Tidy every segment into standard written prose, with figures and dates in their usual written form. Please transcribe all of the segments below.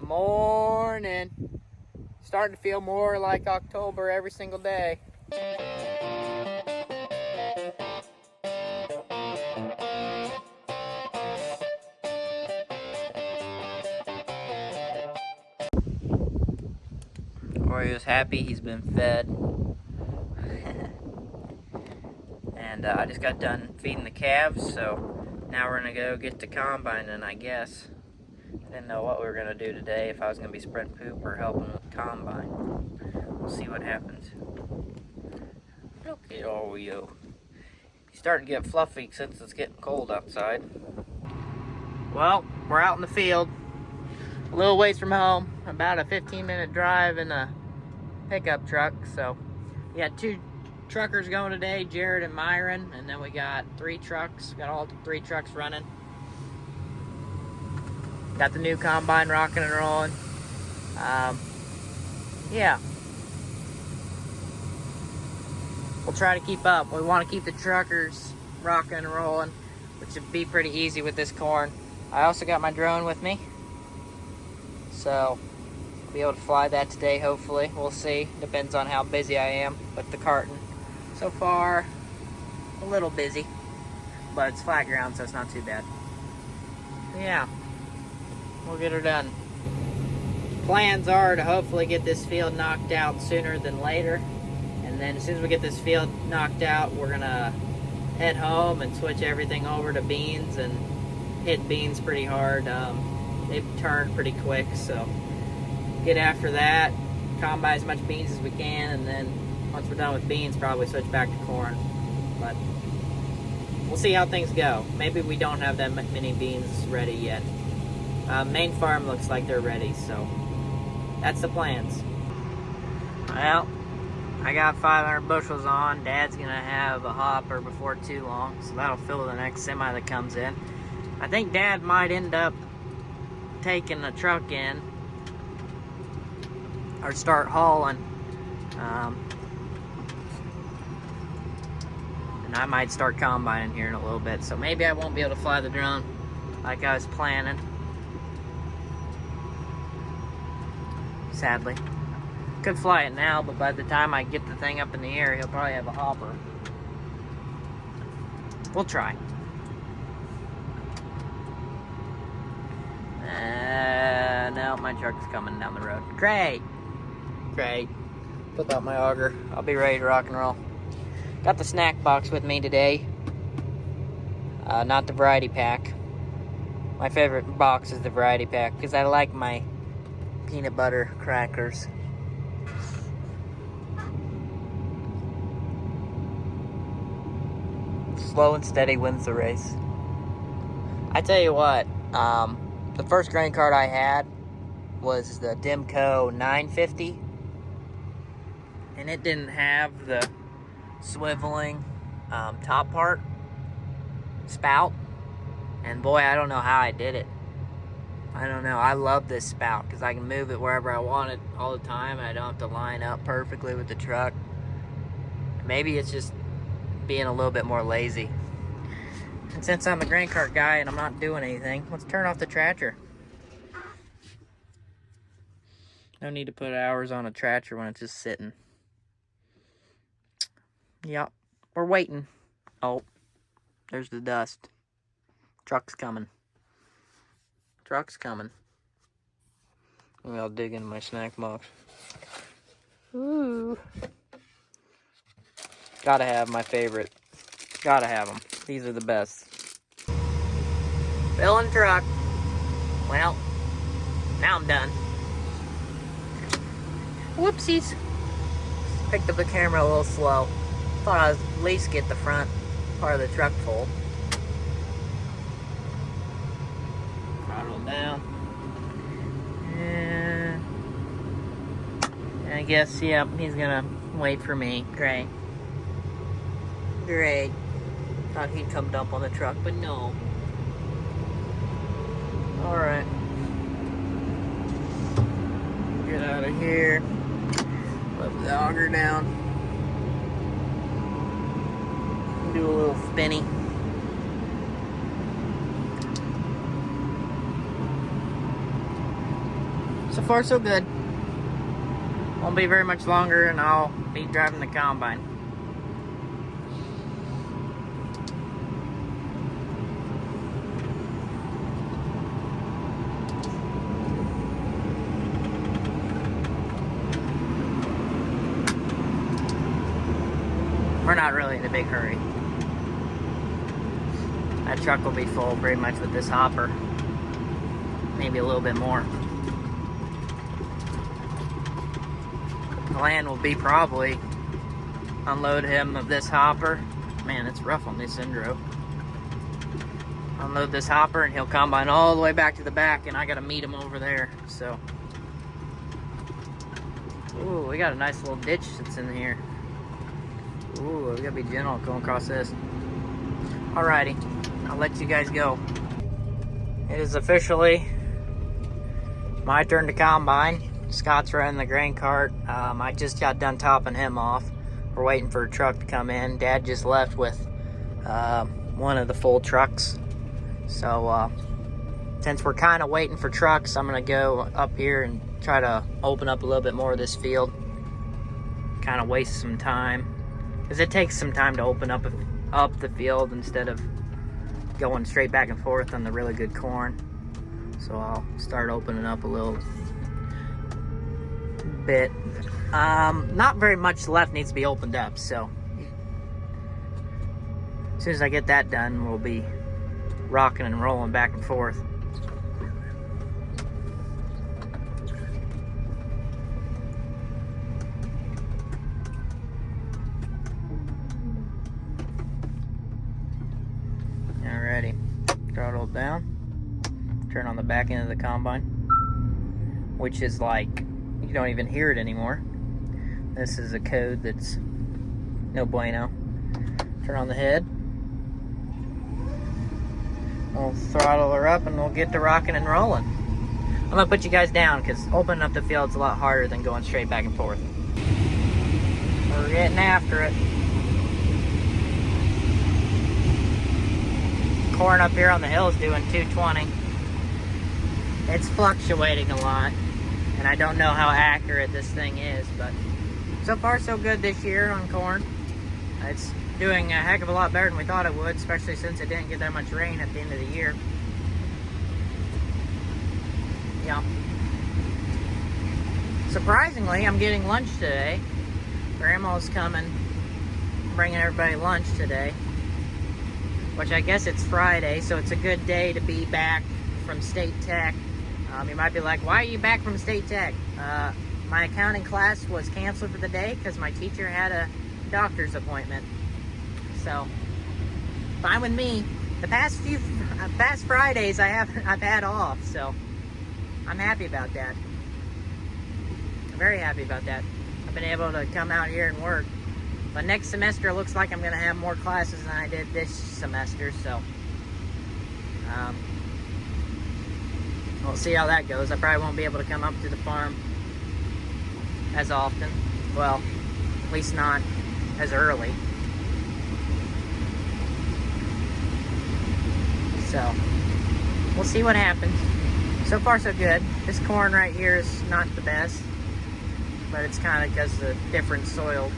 Morning. Starting to feel more like October every single day. Orio's happy, he's been fed. And I just got done feeding the calves, so now we're gonna go get the combine in, I guess. I didn't know what we were gonna do today, if I was gonna be spreading poop or helping with the combine. We'll see what happens. Look at Oreo. He's starting to get fluffy since it's getting cold outside. Well, we're out in the field, a little ways from home, about a 15-minute drive in a pickup truck. So we got 2 truckers going today, Jared and Myron, and then we got 3 trucks. Got all 3 trucks running. Got the new combine rocking and rolling. Yeah. We'll try to keep up. We want to keep the truckers rocking and rolling, which should be pretty easy with this corn. I also got my drone with me, so I'll be able to fly that today, hopefully. We'll see. Depends on how busy I am with the carton. So far, a little busy, but it's flat ground, so it's not too bad. Yeah, we'll get her done. Plans are to hopefully get this field knocked out sooner than later. And then as soon as we get this field knocked out, we're gonna head home and switch everything over to beans and hit beans pretty hard. They've turned pretty quick, so get after that, combine as much beans as we can, and then once we're done with beans, probably switch back to corn. But we'll see how things go. Maybe we don't have that many beans ready yet. Main farm looks like they're ready, so that's the plans. Well, I got 500 bushels on. Dad's gonna have a hopper before too long, so that'll fill the next semi that comes in. I think Dad might end up taking the truck in or start hauling. And I might start combining here in a little bit, so maybe I won't be able to fly the drone like I was planning, sadly. Could fly it now, but by the time I get the thing up in the air, he'll probably have a hopper. We'll try. No, my truck's coming down the road. Great. Great. Flip out my auger. I'll be ready to rock and roll. Got the snack box with me today. Not the variety pack. My favorite box is the variety pack because I like my peanut butter crackers. Slow and steady wins the race. I tell you what, the first grain cart I had was the Demco 950, and it didn't have the swiveling top part spout, and boy, I don't know how I did it. I don't know. I love this spout because I can move it wherever I want it all the time, and I don't have to line up perfectly with the truck. Maybe it's just being a little bit more lazy. And since I'm a grain cart guy and I'm not doing anything, let's turn off the tractor. No need to put hours on a tractor when it's just sitting. Yep, we're waiting. Oh, there's the dust. Truck's coming. Truck's coming. Maybe I'll dig into my snack box. Ooh. Gotta have my favorite. Gotta have them. These are the best. Filling truck. Well, now I'm done. Whoopsies. Picked up the camera a little slow. Thought I would at least get the front part of the truck full. Throttle down. And I guess, yep, he's gonna wait for me. Great. Great. Thought he'd come dump on the truck, but no. Alright. Get out of here. Let the auger down. Do a little spinny. So far, so good. Won't be very much longer, and I'll be driving the combine. We're not really in a big hurry. That truck will be full pretty much with this hopper. Maybe a little bit more. The plan will be probably unload him of this hopper. Man, it's rough on this Enduro. Unload this hopper and he'll combine all the way back to the back, and I gotta meet him over there, so. Ooh, we got a nice little ditch that's in here. Ooh, we gotta be gentle going across this. Alrighty, I'll let you guys go. It is officially my turn to combine. Scott's running the grain cart. I just got done topping him off. We're waiting for a truck to come in. Dad just left with one of the full trucks. So since we're kind of waiting for trucks, I'm gonna go up here and try to open up a little bit more of this field. Kind of waste some time, because it takes some time to open up the field instead of going straight back and forth on the really good corn. So I'll start opening up a little bit. Not very much left needs to be opened up, so as soon as I get that done, we'll be rocking and rolling back and forth. Alrighty, throttle down, turn on the back end of the combine, which is like, you don't even hear it anymore. This is a code that's no bueno. Turn on the head. We'll throttle her up and we'll get to rocking and rolling. I'm gonna put you guys down because opening up the field's a lot harder than going straight back and forth. We're getting after it. Corn up here on the hill is doing 220. It's fluctuating a lot, and I don't know how accurate this thing is, but so far so good this year on corn. It's doing a heck of a lot better than we thought it would, especially since it didn't get that much rain at the end of the year. Yeah. Surprisingly, I'm getting lunch today. Grandma's coming, bringing everybody lunch today, which I guess it's Friday, so it's a good day to be back from State Tech. You might be like, why are you back from State Tech? My accounting class was canceled for the day because my teacher had a doctor's appointment. So, fine with me. The past Fridays I've had off, so I'm happy about that. I'm very happy about that. I've been able to come out here and work. But next semester looks like I'm going to have more classes than I did this semester, so we'll see how that goes. I probably won't be able to come up to the farm as often. Well, at least not as early. So, we'll see what happens. So far, so good. This corn right here is not the best, but it's kind of because of the different soil.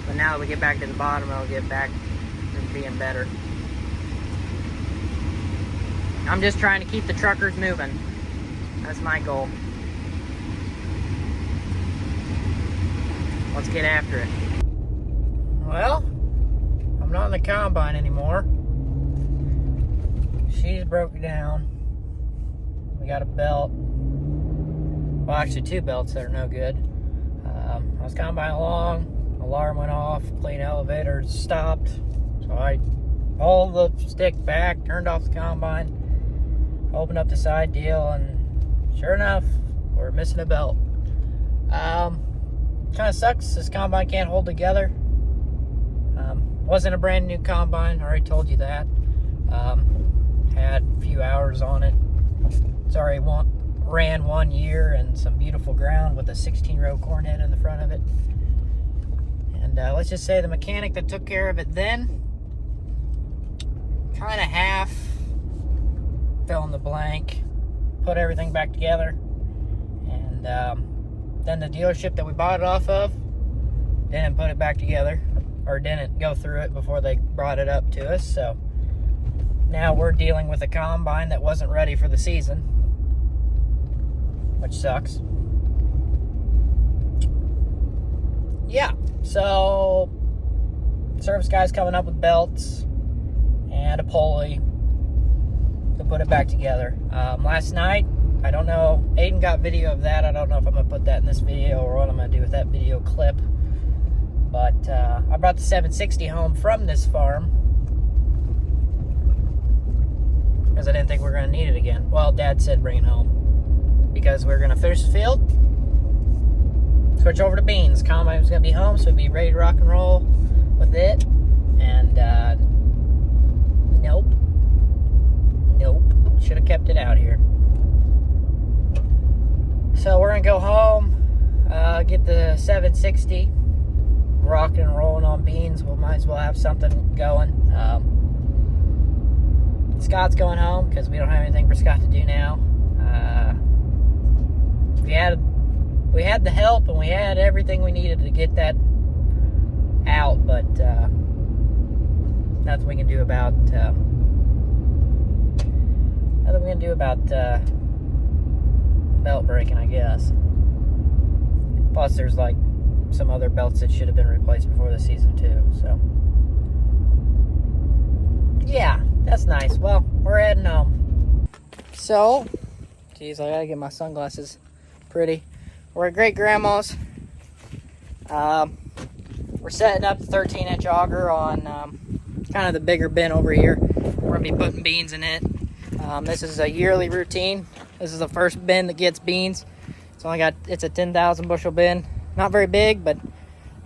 But now that we get back to the bottom, it'll get back to being better. I'm just trying to keep the truckers moving. That's my goal. Let's get after it. Well, I'm not in the combine anymore. She's broken down. We got a belt. Well, actually 2 belts that are no good. I was combining along. Alarm went off. Clean elevator stopped. So I pulled the stick back, turned off the combine, opened up the side deal, and sure enough, we're missing a belt. Kind of sucks. This combine can't hold together. Wasn't a brand new combine. Already told you that. Had a few hours on it. It's already ran 1 year and some beautiful ground with a 16-row corn head in the front of it. And let's just say the mechanic that took care of it then kind of half fill in the blank, put everything back together, And then the dealership that we bought it off of didn't put it back together, or didn't go through it before they brought it up to us. So now we're dealing with a combine that wasn't ready for the season, which sucks. Yeah, so service guy's coming up with belts and a pulley to put it back together. Last night, I don't know, Aden got video of that. I don't know if I'm going to put that in this video or what I'm going to do with that video clip. But I brought the 760 home from this farm because I didn't think we were going to need it again. Well, Dad said bring it home because we're going to finish the field, switch over to beans. Combine was going to be home, so we'd be ready to rock and roll with it. And nope. Should have kept it out here. So we're going to go home, get the 760, rocking and rolling on beans. We might as well have something going. Scott's going home because we don't have anything for Scott to do now. We had the help and we had everything we needed to get that out, but nothing we can do about belt breaking, I guess. Plus, there's like some other belts that should have been replaced before the season too. So, yeah, that's nice. Well, we're heading home. So, geez, I gotta get my sunglasses pretty. We're at Great Grandma's. We're setting up the 13-inch auger on kind of the bigger bin over here. We're gonna be putting beans in it. This is a yearly routine. This is the first bin that gets beans. It's a 10,000 bushel bin. Not very big, but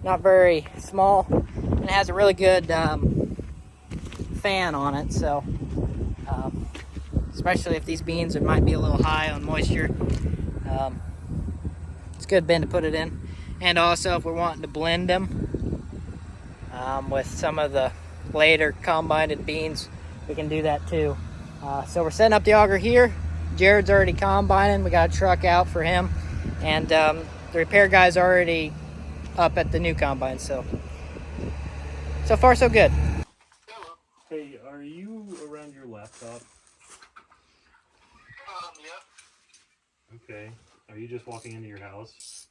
not very small. And it has a really good fan on it, so especially if these beans might be a little high on moisture, it's a good bin to put it in. And also if we're wanting to blend them with some of the later combined beans, we can do that too. So we're setting up the auger here. Jared's already combining. We got a truck out for him. And the repair guy's already up at the new combine. So far so good. Hey, are you around your laptop? Yeah. Okay. Are you just walking into your house?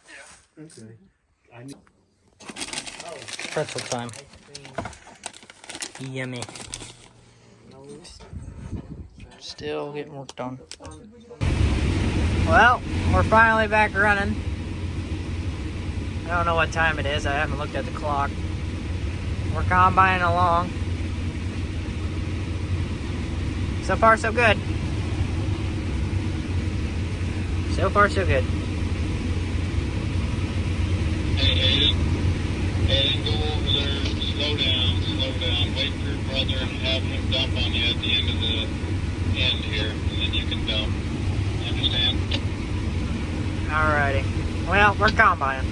Yeah. Okay. I need... Pretzel time. Yummy. Still getting worked on. Well, we're finally back running. I don't know what time it is. I haven't looked at the clock. We're combining along. So far, so good. So far, so good. Hey, Aden, go over there. Slow down. Wait for your brother and have him dump on you at the end of the end here, and then you can dump. You understand? Alrighty. Well, we're combining.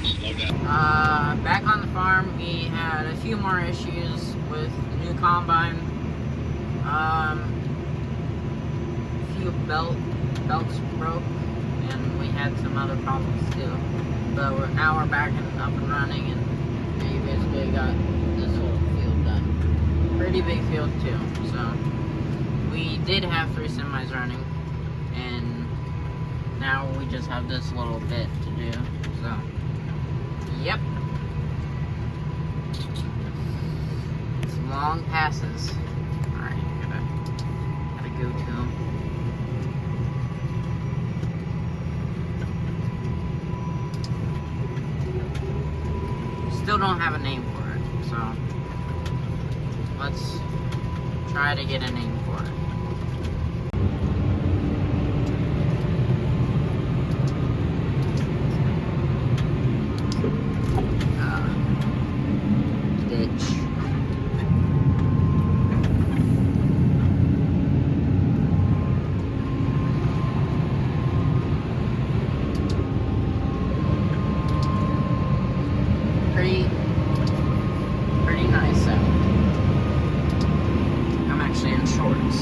Slow down. Back on the farm, we had a few more issues with the new combine. A few belts broke, and we had some other problems too. But now we're back up and running, and we basically got this whole field done. Pretty big field too. So we did have 3 semis running, and now we just have this little bit to do. So, yep. Some long passes. Alright, gotta go to them. Still don't have a name for it, so let's try to get a name for it. Ditch. Pretty nice out. I'm actually in shorts.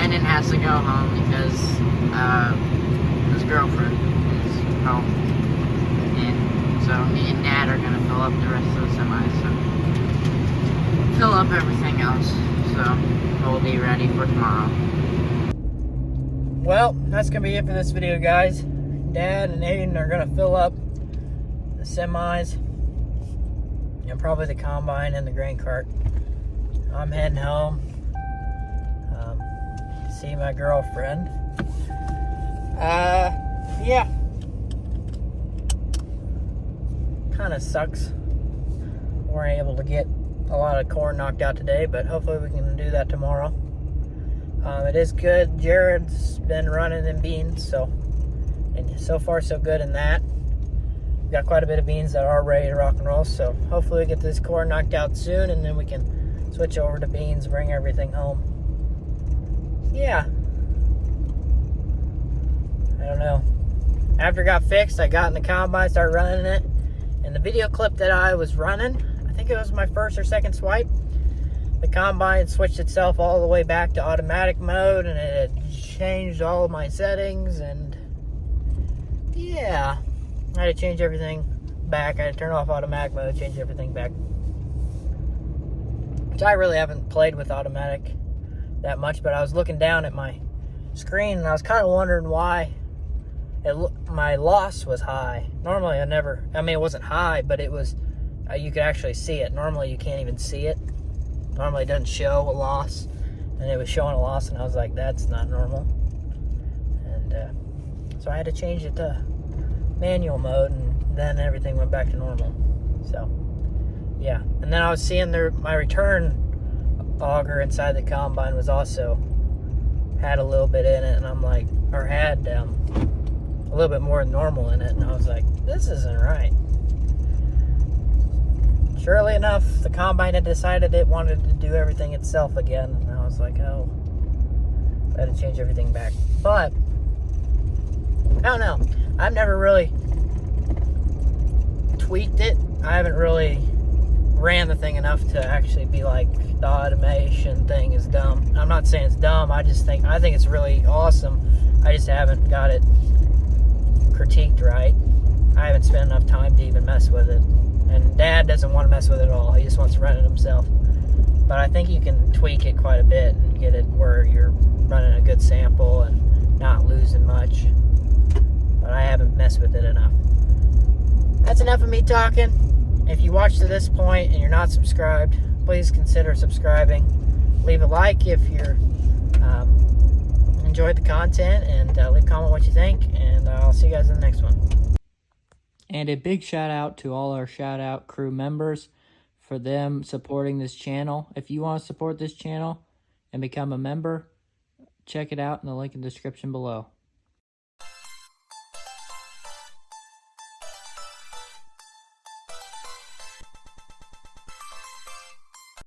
Landon has to go home because his girlfriend is home. And so me and Dad are gonna fill up the rest of the semis. So fill up everything else. So we'll be ready for tomorrow. Well, that's gonna be it for this video, guys. Dad and Aden are gonna fill up the semis and probably the combine and the grain cart. I'm heading home. See my girlfriend. Yeah. Kind of sucks. We weren't able to get a lot of corn knocked out today, but hopefully we can do that tomorrow. It is good. Jared's been running in beans, and so far so good in that. We've got quite a bit of beans that are ready to rock and roll, so hopefully we get this corn knocked out soon, and then we can switch over to beans, bring everything home. Yeah. I don't know. After it got fixed, I got in the combine, started running it, and the video clip that I was running, I think it was my first or second swipe, the combine switched itself all the way back to automatic mode, and it had changed all of my settings, and yeah, I had to change everything back. I had to turn off automatic mode, change everything back. Which I really haven't played with automatic that much, but I was looking down at my screen and I was kind of wondering why my loss was high. Normally it wasn't high, but it was, you could actually see it. Normally you can't even see it. Normally it doesn't show a loss, and it was showing a loss, and I was like, that's not normal. And so I had to change it to manual mode, and then everything went back to normal. So yeah, and then I was seeing my return auger inside the combine was also had a little bit in it, and I'm like, or had a little bit more than normal in it, and I was like, this isn't right. Surely enough, the combine had decided it wanted to do everything itself again, and I was like, oh, I had to change everything back. But I don't know, I've never really tweaked it. I haven't really ran the thing enough to actually be like, the automation thing is dumb. I'm not saying it's dumb, I think it's really awesome. I just haven't got it critiqued right. I haven't spent enough time to even mess with it. And Dad doesn't want to mess with it at all. He just wants to run it himself. But I think you can tweak it quite a bit and get it where you're running a good sample and not losing much. But I haven't messed with it enough. That's enough of me talking. If you watched to this point and you're not subscribed, please consider subscribing. Leave a like if you're enjoyed the content, and leave a comment what you think, and I'll see you guys in the next one. And a big shout out to all our shout out crew members for them supporting this channel. If you want to support this channel and become a member, check it out in the link in the description below.